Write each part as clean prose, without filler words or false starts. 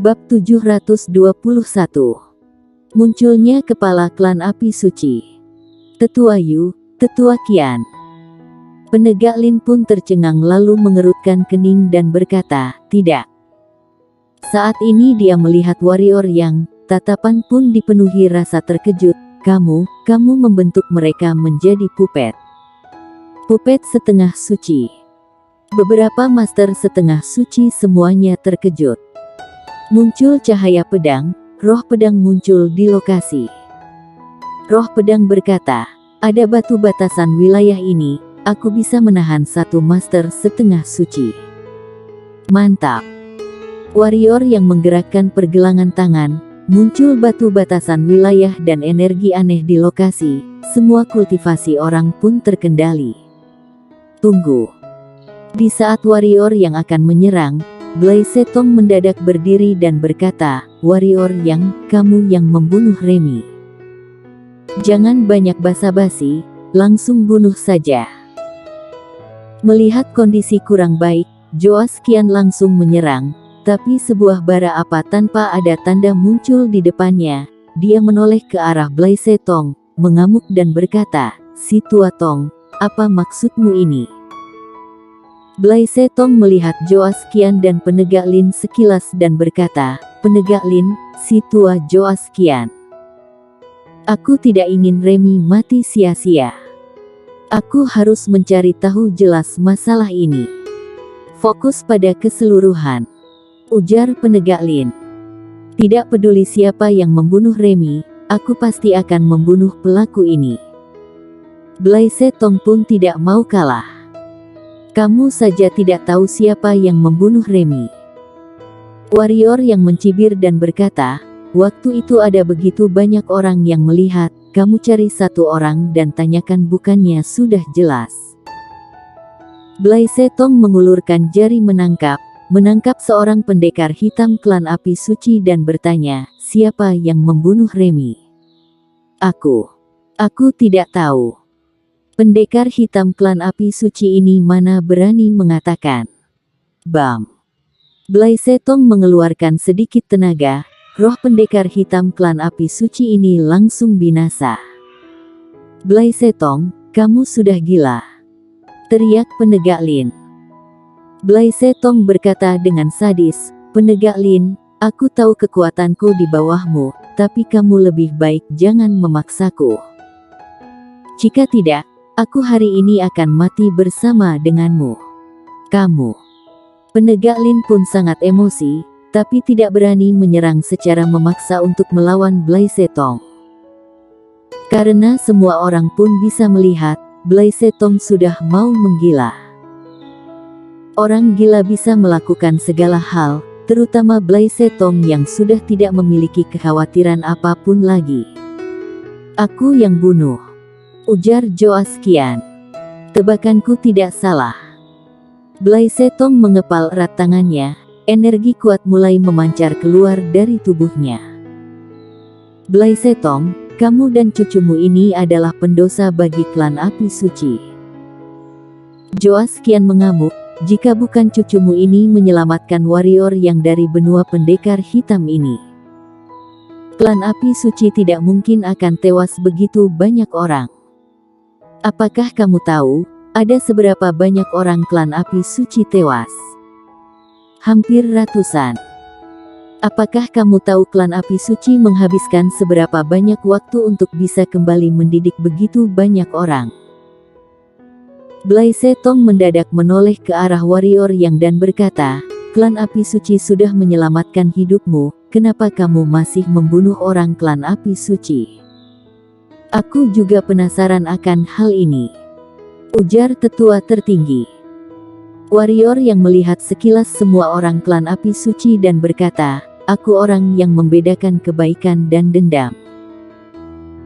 Bab 721. Munculnya kepala klan api suci. Tetua Yu, Tetua Qian. Penegak Lin pun tercengang lalu mengerutkan kening dan berkata, tidak. Saat ini dia melihat warrior yang, tatapan pun dipenuhi rasa terkejut. Kamu membentuk mereka menjadi puppet. Puppet setengah suci. Beberapa master setengah suci semuanya terkejut. Muncul cahaya pedang, roh pedang muncul di lokasi. Roh pedang berkata, ada batu batasan wilayah ini, aku bisa menahan satu master setengah suci. Mantap. Warrior yang menggerakkan pergelangan tangan, muncul batu batasan wilayah dan energi aneh di lokasi, semua kultivasi orang pun terkendali. Tunggu. Di saat warrior yang akan menyerang, Blai Setong mendadak berdiri dan berkata, warrior yang, kamu yang membunuh Remy. Jangan banyak basa-basi, langsung bunuh saja. Melihat kondisi kurang baik, Joas Qian langsung menyerang, tapi sebuah bara api tanpa ada tanda muncul di depannya. Dia menoleh ke arah Blai Setong, mengamuk dan berkata, si tua Tong, apa maksudmu ini? Blai Setong melihat Joas Qian dan penegak Lin sekilas dan berkata, penegak Lin, si tua Joas Qian. Aku tidak ingin Remy mati sia-sia. Aku harus mencari tahu jelas masalah ini. Fokus pada keseluruhan. Ujar penegak Lin. Tidak peduli siapa yang membunuh Remy, aku pasti akan membunuh pelaku ini. Blai Setong pun tidak mau kalah. Kamu saja tidak tahu siapa yang membunuh Remy. Warrior yang mencibir dan berkata, waktu itu ada begitu banyak orang yang melihat, kamu cari satu orang dan tanyakan bukannya sudah jelas. Blai Setong mengulurkan jari menangkap seorang pendekar hitam klan api suci dan bertanya, siapa yang membunuh Remy? Aku tidak tahu. Pendekar hitam klan api suci ini mana berani mengatakan. Bam. Blai Setong mengeluarkan sedikit tenaga, roh pendekar hitam klan api suci ini langsung binasa. Blai Setong, kamu sudah gila. Teriak penegak Lin. Blai Setong berkata dengan sadis, penegak Lin, aku tahu kekuatanku di bawahmu, tapi kamu lebih baik jangan memaksaku. Jika tidak, aku hari ini akan mati bersama denganmu. Kamu. Penegak Lin pun sangat emosi, tapi tidak berani menyerang secara memaksa untuk melawan Blai Setong. Karena semua orang pun bisa melihat, Blai Setong sudah mau menggila. Orang gila bisa melakukan segala hal, terutama Blai Setong yang sudah tidak memiliki kekhawatiran apapun lagi. Aku yang bunuh. Ujar Joas Qian. Tebakanku tidak salah. Blai Setong mengepal erat tangannya, energi kuat mulai memancar keluar dari tubuhnya. Blai Setong, kamu dan cucumu ini adalah pendosa bagi klan api suci. Joas Qian mengamuk, jika bukan cucumu ini menyelamatkan warrior yang dari benua pendekar hitam ini. Klan api suci tidak mungkin akan tewas begitu banyak orang. Apakah kamu tahu, ada seberapa banyak orang klan api suci tewas? Hampir ratusan. Apakah kamu tahu klan api suci menghabiskan seberapa banyak waktu untuk bisa kembali mendidik begitu banyak orang? Blai Setong mendadak menoleh ke arah warrior yang dan berkata, klan api suci sudah menyelamatkan hidupmu, kenapa kamu masih membunuh orang klan api suci? Aku juga penasaran akan hal ini. Ujar tetua tertinggi. Warrior yang melihat sekilas semua orang klan api suci dan berkata, aku orang yang membedakan kebaikan dan dendam.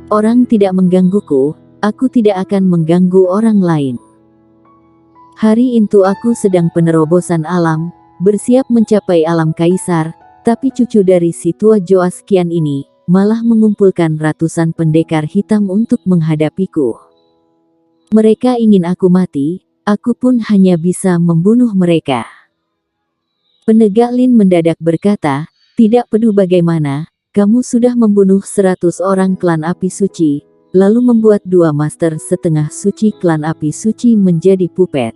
Orang tidak menggangguku, aku tidak akan mengganggu orang lain. Hari itu aku sedang penerobosan alam, bersiap mencapai alam kaisar, tapi cucu dari si tua Joas Qian ini, malah mengumpulkan ratusan pendekar hitam untuk menghadapiku. Mereka ingin aku mati, aku pun hanya bisa membunuh mereka. Penegak Lin mendadak berkata, Tidak peduli bagaimana, kamu sudah membunuh 100 orang klan api suci, lalu membuat 2 master setengah suci klan api suci menjadi puppet.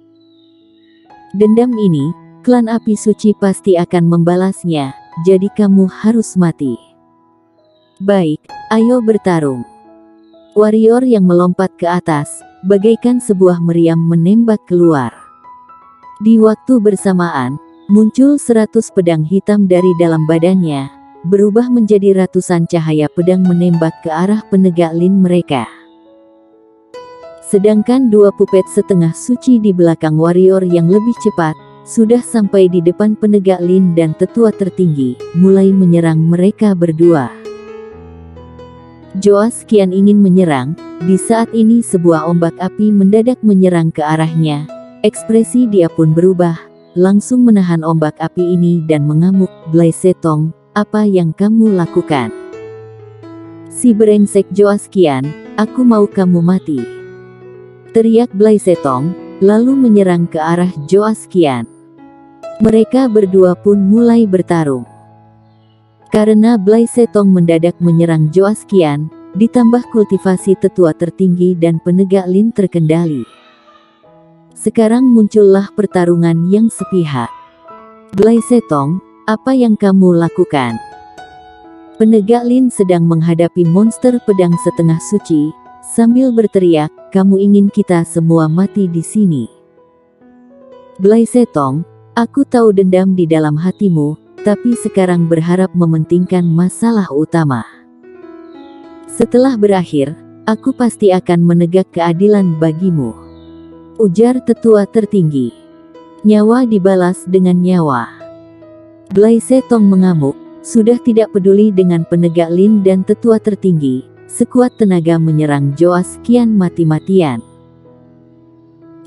Dendam ini, klan api suci pasti akan membalasnya, jadi kamu harus mati. Baik, ayo bertarung. Warrior yang melompat ke atas, bagaikan sebuah meriam menembak keluar. Di waktu bersamaan, muncul 100 pedang hitam dari dalam badannya, berubah menjadi ratusan cahaya pedang menembak ke arah penegak lin mereka. Sedangkan 2 puppet setengah suci di belakang warrior yang lebih cepat, sudah sampai di depan penegak lin dan tetua tertinggi, mulai menyerang mereka berdua. Joas Qian ingin menyerang, di saat ini sebuah ombak api mendadak menyerang ke arahnya. Ekspresi dia pun berubah, langsung menahan ombak api ini dan mengamuk, "Blai Setong, apa yang kamu lakukan? Si brengsek Joas Qian, aku mau kamu mati!" teriak Blai Setong, lalu menyerang ke arah Joas Qian. Mereka berdua pun mulai bertarung. Karena Blai Setong mendadak menyerang Joas Qian, ditambah kultivasi tetua tertinggi dan penegak lin terkendali. Sekarang muncullah pertarungan yang sepihak. "Blai Setong, apa yang kamu lakukan?" Penegak lin sedang menghadapi monster pedang setengah suci, sambil berteriak, "Kamu ingin kita semua mati di sini?" "Blai Setong, aku tahu dendam di dalam hatimu, tapi sekarang berharap mementingkan masalah utama. Setelah berakhir, aku pasti akan menegak keadilan bagimu," ujar tetua tertinggi. "Nyawa dibalas dengan nyawa." Blai Setong mengamuk, sudah tidak peduli dengan penegak lin dan tetua tertinggi, sekuat tenaga menyerang Joas Qian mati-matian.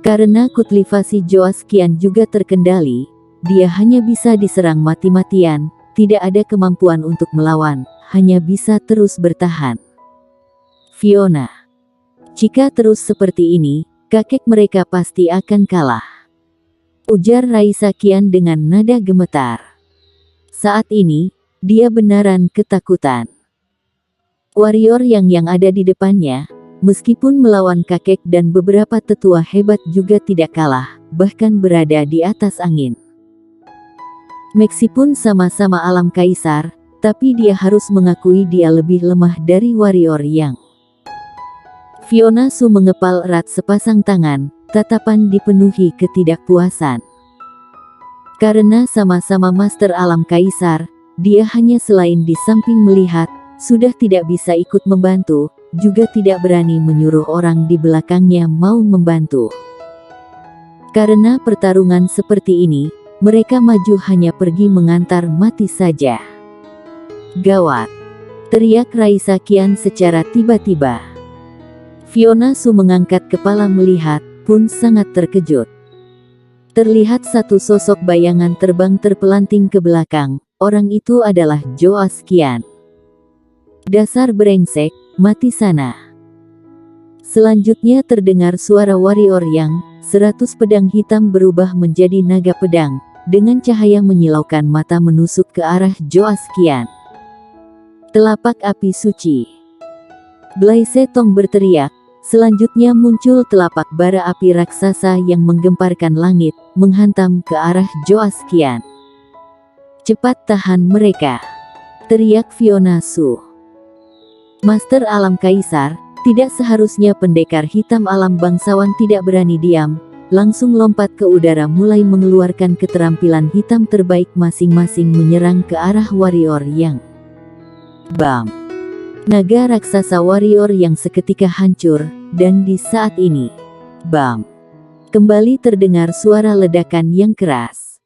Karena kultivasi Joas Qian juga terkendali, dia hanya bisa diserang mati-matian, tidak ada kemampuan untuk melawan, hanya bisa terus bertahan. "Fiona, jika terus seperti ini, kakek mereka pasti akan kalah," ujar Raisa Qian dengan nada gemetar. Saat ini, dia benaran ketakutan. Warrior yang ada di depannya, meskipun melawan kakek dan beberapa tetua hebat juga tidak kalah, bahkan berada di atas angin. Meskipun sama-sama alam kaisar, tapi dia harus mengakui dia lebih lemah dari warrior yang. Fiona Su mengepal erat sepasang tangan, tatapan dipenuhi ketidakpuasan. Karena sama-sama master alam kaisar, dia hanya selain di samping melihat, sudah tidak bisa ikut membantu, juga tidak berani menyuruh orang di belakangnya mau membantu. Karena pertarungan seperti ini, mereka maju hanya pergi mengantar mati saja. "Gawat!" teriak Raisa Qian secara tiba-tiba. Fiona Su mengangkat kepala melihat, pun sangat terkejut. Terlihat satu sosok bayangan terbang terpelanting ke belakang, orang itu adalah Joas Qian. "Dasar brengsek, mati sana!" Selanjutnya terdengar suara warrior yang 100 pedang hitam berubah menjadi naga pedang, dengan cahaya menyilaukan mata menusuk ke arah Joas Qian. "Telapak api suci!" Blai Setong berteriak, selanjutnya muncul telapak bara api raksasa yang menggemparkan langit, menghantam ke arah Joas Qian. "Cepat tahan mereka!" teriak Fiona Su. Master alam kaisar, tidak seharusnya pendekar hitam alam bangsawan tidak berani diam, langsung lompat ke udara mulai mengeluarkan keterampilan hitam terbaik masing-masing menyerang ke arah warrior yang. Bam! Naga raksasa warrior yang seketika hancur, dan di saat ini, bam! Kembali terdengar suara ledakan yang keras.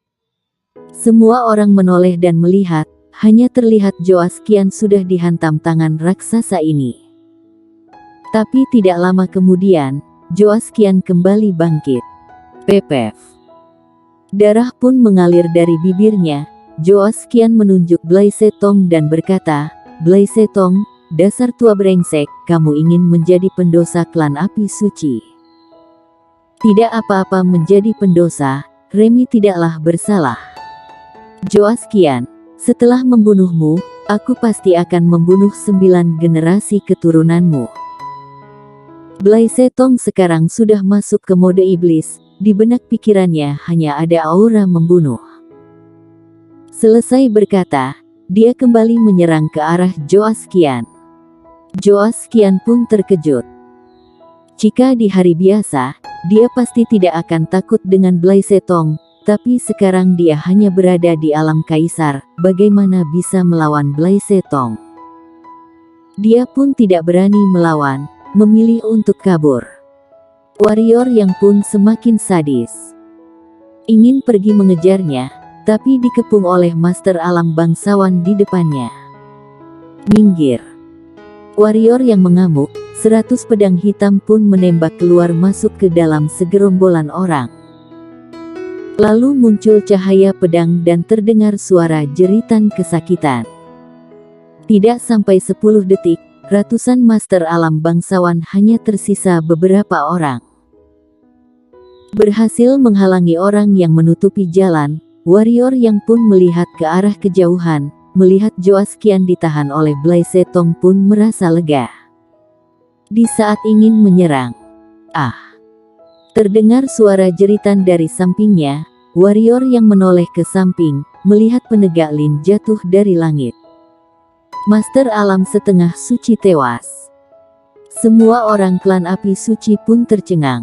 Semua orang menoleh dan melihat, hanya terlihat Joas Qian sudah dihantam tangan raksasa ini. Tapi tidak lama kemudian, Joas Qian kembali bangkit. Pepef. Darah pun mengalir dari bibirnya. Joas Qian menunjuk Blai Setong dan berkata, "Blai Setong, dasar tua brengsek, kamu ingin menjadi pendosa klan api suci. Tidak apa-apa menjadi pendosa, Remy tidaklah bersalah." "Joas Qian, Setelah membunuhmu, aku pasti akan membunuh 9 generasi keturunanmu. Blai Setong sekarang sudah masuk ke mode iblis, di benak pikirannya hanya ada aura membunuh. Selesai berkata, dia kembali menyerang ke arah Joas Qian. Joas Qian pun terkejut. Jika di hari biasa, dia pasti tidak akan takut dengan Blai Setong, tapi sekarang dia hanya berada di alam kaisar, bagaimana bisa melawan Blai Setong? Dia pun tidak berani melawan, memilih untuk kabur. Warrior yang pun semakin sadis. Ingin pergi mengejarnya, tapi dikepung oleh master alam bangsawan di depannya. Minggir. Warrior yang mengamuk, 100 pedang hitam pun menembak keluar masuk ke dalam segerombolan orang. Lalu muncul cahaya pedang dan terdengar suara jeritan kesakitan. Tidak sampai 10 detik, ratusan master alam bangsawan hanya tersisa beberapa orang. Berhasil menghalangi orang yang menutupi jalan, warrior yang pun melihat ke arah kejauhan, melihat Joas Qian ditahan oleh Blai Setong pun merasa lega. Di saat ingin menyerang, terdengar suara jeritan dari sampingnya. Warrior yang menoleh ke samping, melihat penegak Lin jatuh dari langit. Master alam setengah suci tewas. Semua orang klan api suci pun tercengang.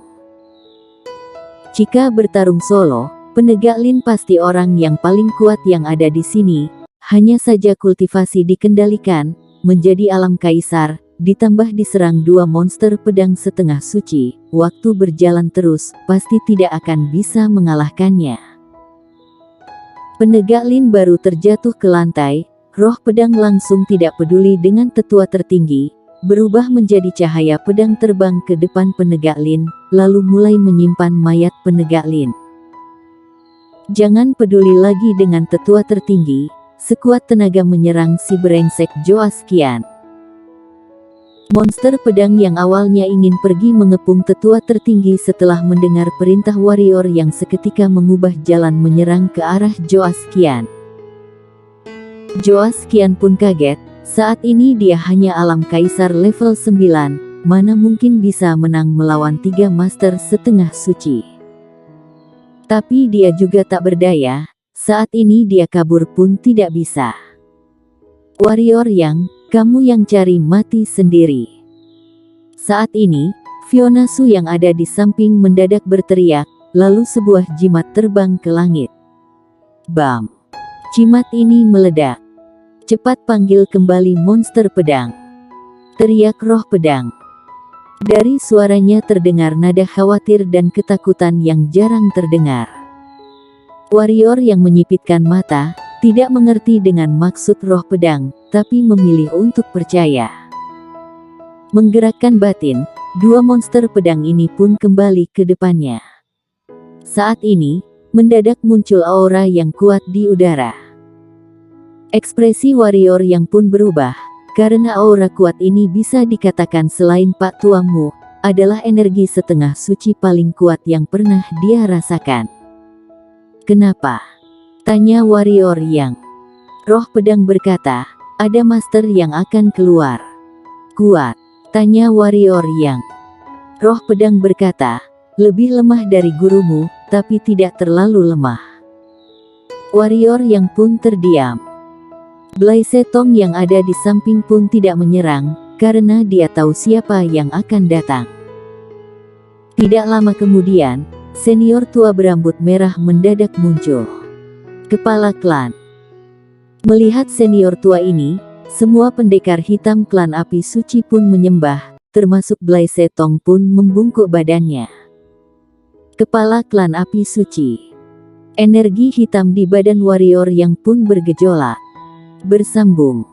Jika bertarung solo, penegak Lin pasti orang yang paling kuat yang ada di sini. Hanya saja kultivasi dikendalikan, menjadi alam kaisar, ditambah diserang 2 monster pedang setengah suci, waktu berjalan terus, pasti tidak akan bisa mengalahkannya. Penegak Lin baru terjatuh ke lantai, roh pedang langsung tidak peduli dengan tetua tertinggi, berubah menjadi cahaya pedang terbang ke depan penegak Lin, lalu mulai menyimpan mayat penegak Lin. Jangan peduli lagi dengan tetua tertinggi, sekuat tenaga menyerang si brengsek Joas Qian. Monster pedang yang awalnya ingin pergi mengepung tetua tertinggi setelah mendengar perintah warrior yang seketika mengubah jalan menyerang ke arah Joas Qian. Joas Qian pun kaget, saat ini dia hanya alam kaisar level 9, mana mungkin bisa menang melawan 3 master setengah suci. Tapi dia juga tak berdaya, saat ini dia kabur pun tidak bisa. Warrior yang, kamu yang cari mati sendiri. Saat ini, Fiona Su yang ada di samping mendadak berteriak, lalu sebuah jimat terbang ke langit. Bam! Jimat ini meledak. Cepat panggil kembali monster pedang. Teriak roh pedang. Dari suaranya terdengar nada khawatir dan ketakutan yang jarang terdengar. Warrior yang menyipitkan mata, tidak mengerti dengan maksud roh pedang, tapi memilih untuk percaya. Menggerakkan batin, 2 monster pedang ini pun kembali ke depannya. Saat ini, mendadak muncul aura yang kuat di udara. Ekspresi warrior yang pun berubah, karena aura kuat ini bisa dikatakan selain Pak Tuamu, adalah energi setengah suci paling kuat yang pernah dia rasakan. Kenapa? Tanya warrior yang. Roh pedang berkata, ada master yang akan keluar. Kuat? Tanya warrior yang. Roh pedang berkata, lebih lemah dari gurumu, tapi tidak terlalu lemah. Warrior yang pun terdiam. Blai Setong yang ada di samping pun tidak menyerang, karena dia tahu siapa yang akan datang. Tidak lama kemudian, senior tua berambut merah mendadak muncul. Kepala klan. Melihat senior tua ini, semua pendekar hitam klan api suci pun menyembah, termasuk Blai Setong pun membungkuk badannya. Kepala klan api suci. Energi hitam di badan warrior yang pun bergejolak. Bersambung.